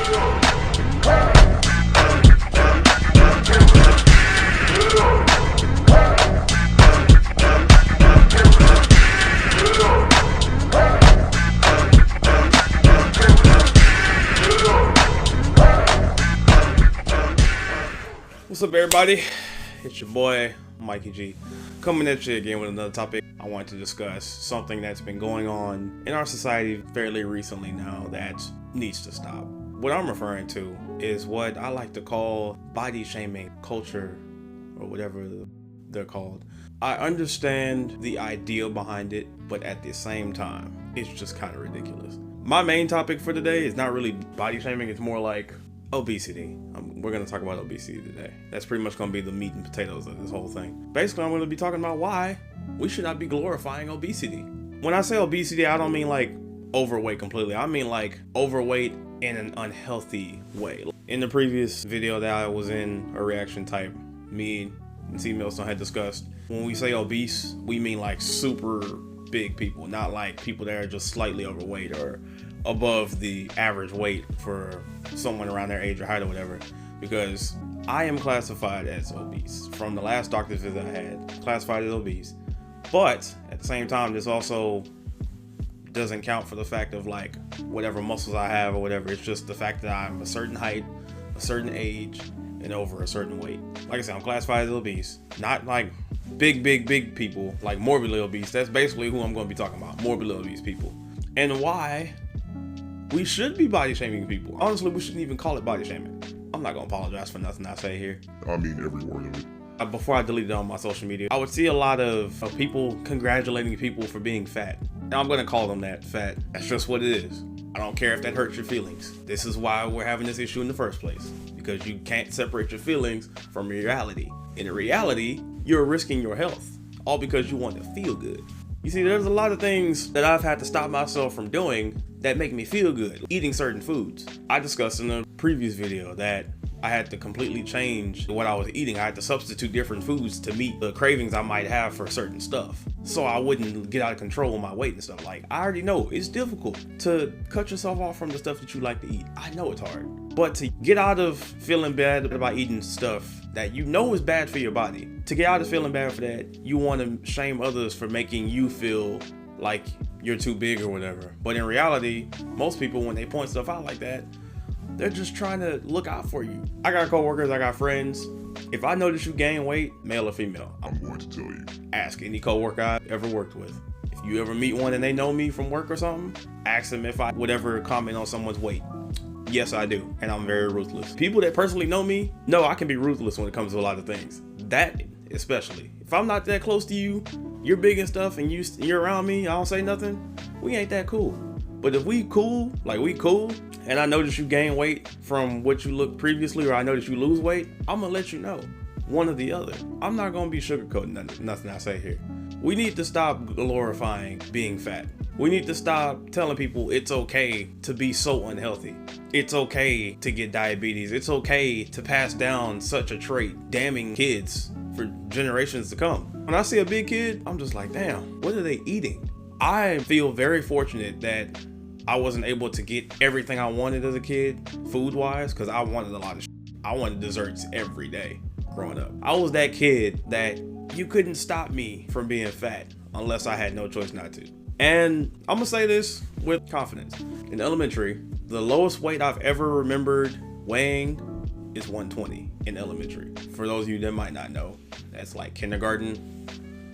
What's up, everybody? It's your boy Mikey G, coming at you again with another topic. I want to discuss something that's been going on in our society fairly recently now that needs to stop. What I'm referring to is what I like to call body shaming culture, or whatever they're called. I understand the idea behind it, but at the same time, it's just kind of ridiculous. My main topic for today is not really body shaming, it's more like obesity. We're going to talk about obesity today. That's pretty much going to be the meat and potatoes of this whole thing. Basically, I'm going to be talking about why we should not be glorifying obesity. When I say obesity, I don't mean like overweight completely. I mean like overweight in an unhealthy way. In the previous video that I was in, a reaction type, me and T. Milson had discussed, when we say obese, we mean like super big people, not like people that are just slightly overweight or above the average weight for someone around their age or height or whatever, because I am classified as obese. From the last doctor's visit I had, classified as obese. But at the same time, this also doesn't count for the fact of like whatever muscles I have or whatever. It's just the fact that I'm a certain height, a certain age, and over a certain weight. Like I said, I'm classified as obese. Not like big people, like morbidly obese. That's basically who I'm going to be talking about, morbidly obese people. And why we should be body shaming people. Honestly, we shouldn't even call it body shaming. I'm not gonna apologize for nothing I say here. I mean every word of it. Before I deleted it on my social media, I would see a lot of people congratulating people for being fat. And I'm gonna call them that, fat. That's just what it is. I don't care if that hurts your feelings. This is why we're having this issue in the first place. Because you can't separate your feelings from reality. In reality, you're risking your health. All because you want to feel good. You see, there's a lot of things that I've had to stop myself from doing that make me feel good. Eating certain foods. I discussed in a previous video that I had to completely change what I was eating. I had to substitute different foods to meet the cravings I might have for certain stuff, so I wouldn't get out of control with my weight and stuff. Like, I already know it's difficult to cut yourself off from the stuff that you like to eat. I know it's hard. But to get out of feeling bad about eating stuff that you know is bad for your body, to get out of feeling bad for that, you want to shame others for making you feel like you're too big or whatever. But in reality, most people, when they point stuff out like that, they're just trying to look out for you. I got coworkers, I got friends. If I notice you gain weight, male or female, I'm going to tell you. Ask any coworker I've ever worked with. If you ever meet one and they know me from work or something, ask them if I would ever comment on someone's weight. Yes, I do, and I'm very ruthless. People that personally know me know I can be ruthless when it comes to a lot of things. That especially. If I'm not that close to you, you're big and stuff, and you're around me, I don't say nothing, we ain't that cool. But if we cool, and I notice you gain weight from what you looked previously, or I notice you lose weight, I'm gonna let you know, one or the other. I'm not gonna be sugarcoating nothing I say here. We need to stop glorifying being fat. We need to stop telling people it's okay to be so unhealthy. It's okay to get diabetes. It's okay to pass down such a trait, damning kids for generations to come. When I see a big kid, I'm just like, damn, what are they eating? I feel very fortunate that I wasn't able to get everything I wanted as a kid, food-wise, because I wanted a lot of shit. I wanted desserts every day growing up. I was that kid that you couldn't stop me from being fat unless I had no choice not to. And I'm gonna say this with confidence. In elementary, the lowest weight I've ever remembered weighing is 120 in elementary. For those of you that might not know, that's like kindergarten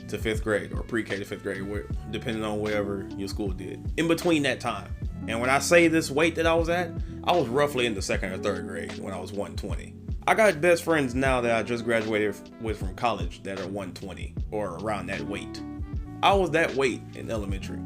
to 5th grade, or pre-K to 5th grade, depending on wherever your school did. In between that time. And when I say this weight that I was at, I was roughly in the 2nd or 3rd grade when I was 120. I got best friends now that I just graduated with from college that are 120 or around that weight. I was that weight in elementary.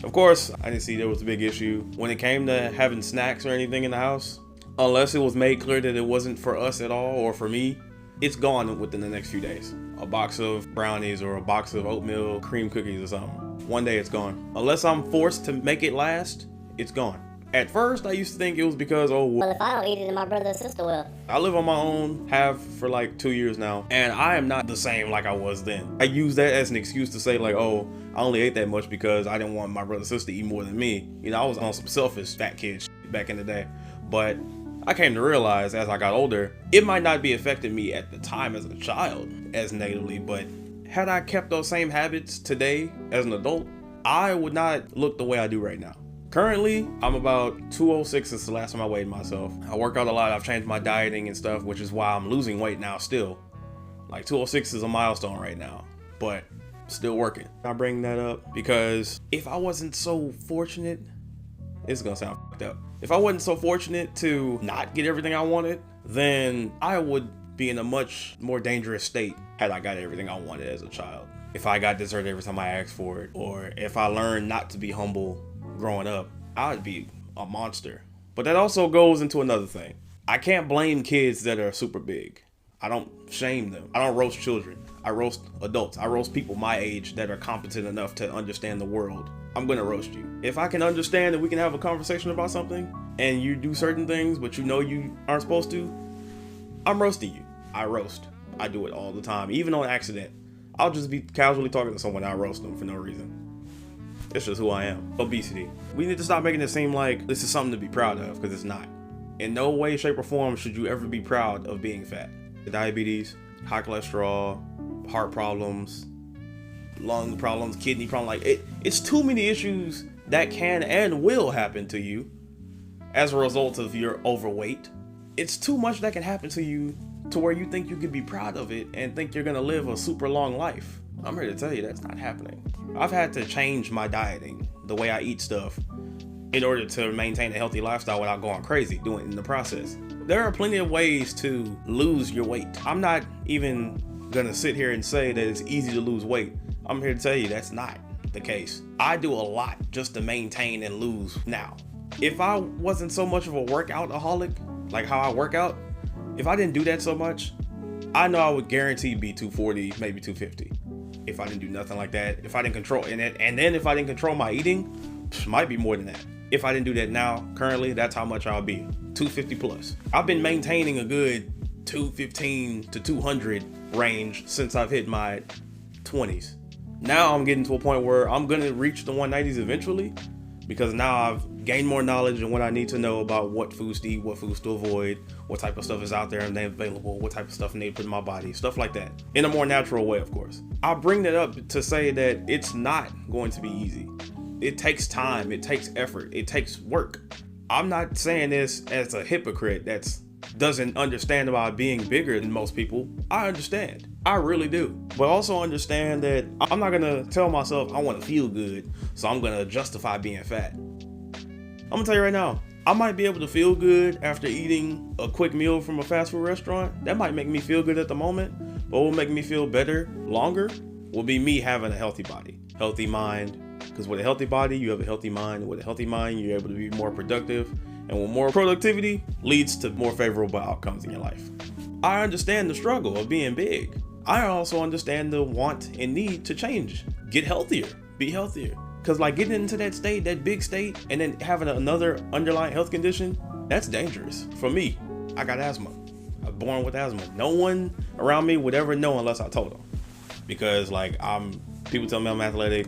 Of course, I didn't see there was a big issue when it came to having snacks or anything in the house. Unless it was made clear that it wasn't for us at all or for me, it's gone within the next few days. A box of brownies or a box of oatmeal cream cookies or something. One day it's gone. Unless I'm forced to make it last, it's gone. At first, I used to think it was because, well, if I don't eat it, then my brother or sister will. I live on my own, have for like 2 years now, and I am not the same like I was then. I use that as an excuse to say like, oh, I only ate that much because I didn't want my brother or sister to eat more than me. You know, I was on some selfish fat kid shit back in the day. But I came to realize as I got older, it might not be affecting me at the time as a child as negatively, but had I kept those same habits today as an adult, I would not look the way I do right now. Currently, I'm about 206 since the last time I weighed myself. I work out a lot. I've changed my dieting and stuff, which is why I'm losing weight now still. Like 206 is a milestone right now, but still working. I bring that up because if I wasn't so fortunate, it's gonna sound fucked up. If I wasn't so fortunate to not get everything I wanted, then I would be in a much more dangerous state had I got everything I wanted as a child. If I got dessert every time I asked for it, or if I learned not to be humble growing up, I'd be a monster. But that also goes into another thing. I can't blame kids that are super big. I don't shame them. I don't roast children. I roast adults. I roast people my age that are competent enough to understand the world. I'm gonna roast you. If I can understand that we can have a conversation about something and you do certain things but you know you aren't supposed to, I'm roasting you. I roast. I do it all the time, even on accident. I'll just be casually talking to someone and I roast them for no reason. It's just who I am. Obesity. We need to stop making it seem like this is something to be proud of, because it's not. In no way, shape, or form should you ever be proud of being fat. Diabetes, high cholesterol, heart problems, lung problems, kidney problems, like it's too many issues that can and will happen to you as a result of your overweight. It's too much that can happen to you to where you think you can be proud of it and think you're gonna live a super long life. I'm here to tell you that's not happening. I've had to change my dieting, the way I eat stuff, in order to maintain a healthy lifestyle without going crazy, doing it in the process. There are plenty of ways to lose your weight. I'm not even gonna sit here and say that it's easy to lose weight. I'm here to tell you that's not the case. I do a lot just to maintain and lose now. If I wasn't so much of a workoutaholic, like how I work out, if I didn't do that so much, I know I would guarantee be 240, maybe 250. If I didn't do nothing like that, if I didn't control, and then if I didn't control my eating, might be more than that. If I didn't do that now, currently, that's how much I'll be, 250 plus. I've been maintaining a good 215 to 200 range since I've hit my 20s. Now I'm getting to a point where I'm gonna reach the 190s eventually, because now I've gained more knowledge and what I need to know about what foods to eat, what foods to avoid, what type of stuff is out there and they available, what type of stuff I need to put in my body, stuff like that. In a more natural way, of course. I bring that up to say that it's not going to be easy. It takes time, it takes effort, it takes work. I'm not saying this as a hypocrite that doesn't understand about being bigger than most people. I understand. I really do. But also understand that I'm not gonna tell myself I wanna feel good, so I'm gonna justify being fat. I'm gonna tell you right now, I might be able to feel good after eating a quick meal from a fast food restaurant. That might make me feel good at the moment, but what will make me feel better longer will be me having a healthy body, healthy mind. Because with a healthy body, you have a healthy mind. With a healthy mind, you're able to be more productive. And with more productivity leads to more favorable outcomes in your life. I understand the struggle of being big. I also understand the want and need to change, get healthier, be healthier. Because like getting into that state, that big state, and then having another underlying health condition, that's dangerous. For me, I got asthma. I was born with asthma. No one around me would ever know unless I told them. Because like people tell me I'm athletic,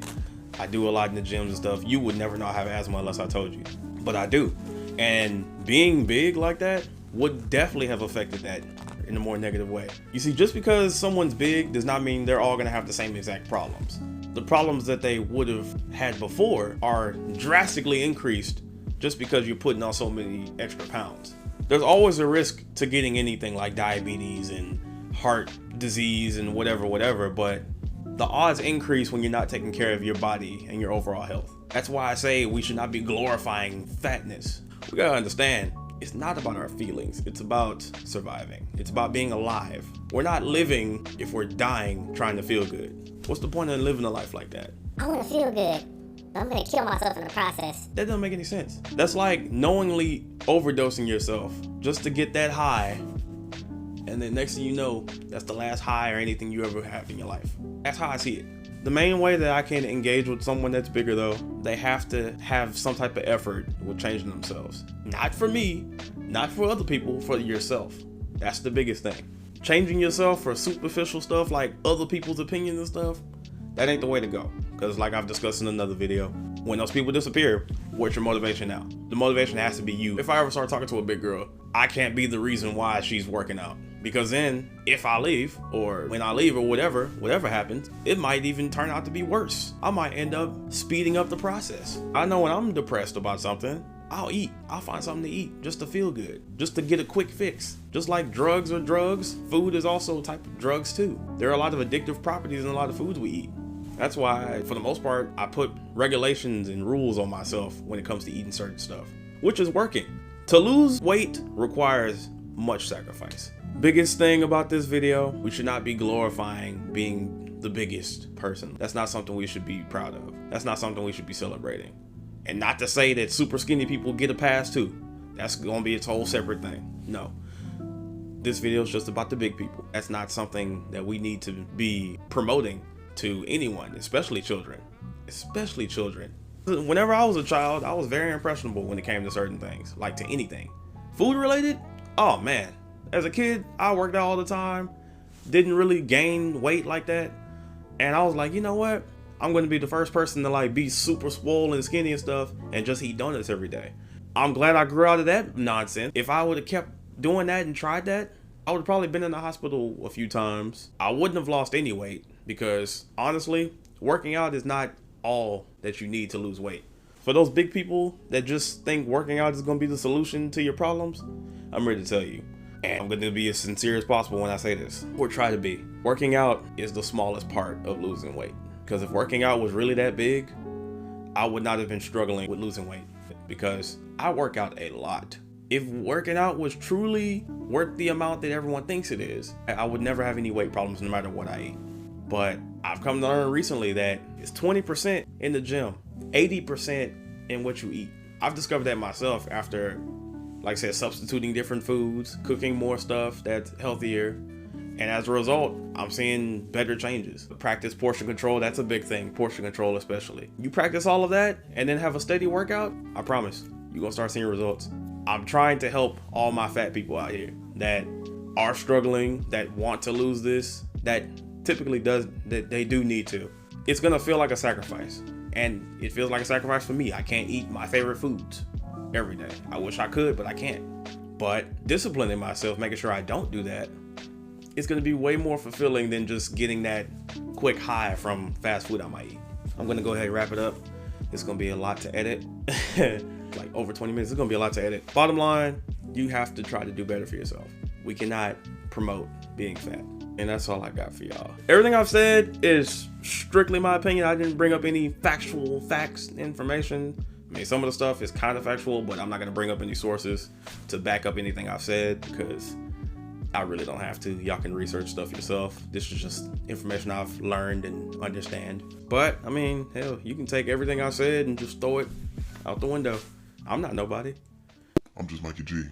I do a lot in the gyms and stuff. You would never know I have asthma unless I told you. But I do. And being big like that would definitely have affected that in a more negative way. You see, just because someone's big does not mean they're all gonna have the same exact problems. The problems that they would have had before are drastically increased just because you're putting on so many extra pounds. There's always a risk to getting anything like diabetes and heart disease and whatever, but the odds increase when you're not taking care of your body and your overall health. That's why I say we should not be glorifying fatness. We gotta understand, it's not about our feelings. It's about surviving. It's about being alive. We're not living if we're dying trying to feel good. What's the point of living a life like that? I want to feel good, but I'm going to kill myself in the process. That doesn't make any sense. That's like knowingly overdosing yourself just to get that high. And then next thing you know, that's the last high or anything you ever have in your life. That's how I see it. The main way that I can engage with someone that's bigger though, they have to have some type of effort with changing themselves. Not for me, not for other people, for yourself. That's the biggest thing. Changing yourself for superficial stuff like other people's opinions and stuff, that ain't the way to go. Because like I've discussed in another video, when those people disappear, What's your motivation now? The motivation has to be you. If I ever start talking to a big girl, I can't be the reason why she's working out. Because then if I leave, or when I leave, or whatever happens, it might even turn out to be worse. I might end up speeding up the process. I know when I'm depressed about something, I'll eat. I'll find something to eat just to feel good, just to get a quick fix. Just like drugs are drugs, food is also a type of drugs too. There are a lot of addictive properties in a lot of foods we eat. That's why, for the most part, I put regulations and rules on myself when it comes to eating certain stuff, which is working. To lose weight requires much sacrifice. Biggest thing about this video, we should not be glorifying being the biggest person. That's not something we should be proud of. That's not something we should be celebrating. And not to say that super skinny people get a pass too. That's gonna be its whole separate thing. No. This video is just about the big people. That's not something that we need to be promoting to anyone, especially children. Especially children. Whenever I was a child, I was very impressionable when it came to certain things, like to anything. Food related? Oh man. As a kid, I worked out all the time, didn't really gain weight like that. And I was like, you know what? I'm going to be the first person to like be super swole and skinny and stuff and just eat donuts every day. I'm glad I grew out of that nonsense. If I would have kept doing that and tried that, I would have probably been in the hospital a few times. I wouldn't have lost any weight because honestly, working out is not all that you need to lose weight. For those big people that just think working out is going to be the solution to your problems, I'm ready to tell you. And I'm going to be as sincere as possible when I say this, or try to be. Working out is the smallest part of losing weight. Because if working out was really that big, I would not have been struggling with losing weight because I work out a lot. If working out was truly worth the amount that everyone thinks it is, I would never have any weight problems no matter what I eat. But I've come to learn recently that it's 20% in the gym, 80% in what you eat. I've discovered that myself after, like I said, substituting different foods, cooking more stuff that's healthier. And as a result, I'm seeing better changes. Practice portion control, that's a big thing. Portion control especially. You practice all of that and then have a steady workout, I promise, you're gonna start seeing results. I'm trying to help all my fat people out here that are struggling, that want to lose this, that typically that they do need to. It's gonna feel like a sacrifice. And it feels like a sacrifice for me. I can't eat my favorite foods every day. I wish I could, but I can't. But disciplining myself, making sure I don't do that, it's going to be way more fulfilling than just getting that quick high from fast food I might eat. I'm going to go ahead and wrap it up. It's going to be a lot to edit. Like over 20 minutes, it's going to be a lot to edit. Bottom line, you have to try to do better for yourself. We cannot promote being fat. And that's all I got for y'all. Everything I've said is strictly my opinion. I didn't bring up any factual facts, information. I mean, some of the stuff is kind of factual, but I'm not going to bring up any sources to back up anything I've said because I really don't have to. Y'all can research stuff yourself. This is just information I've learned and understand. But, I mean, hell, you can take everything I said and just throw it out the window. I'm not nobody. I'm just Mikey G.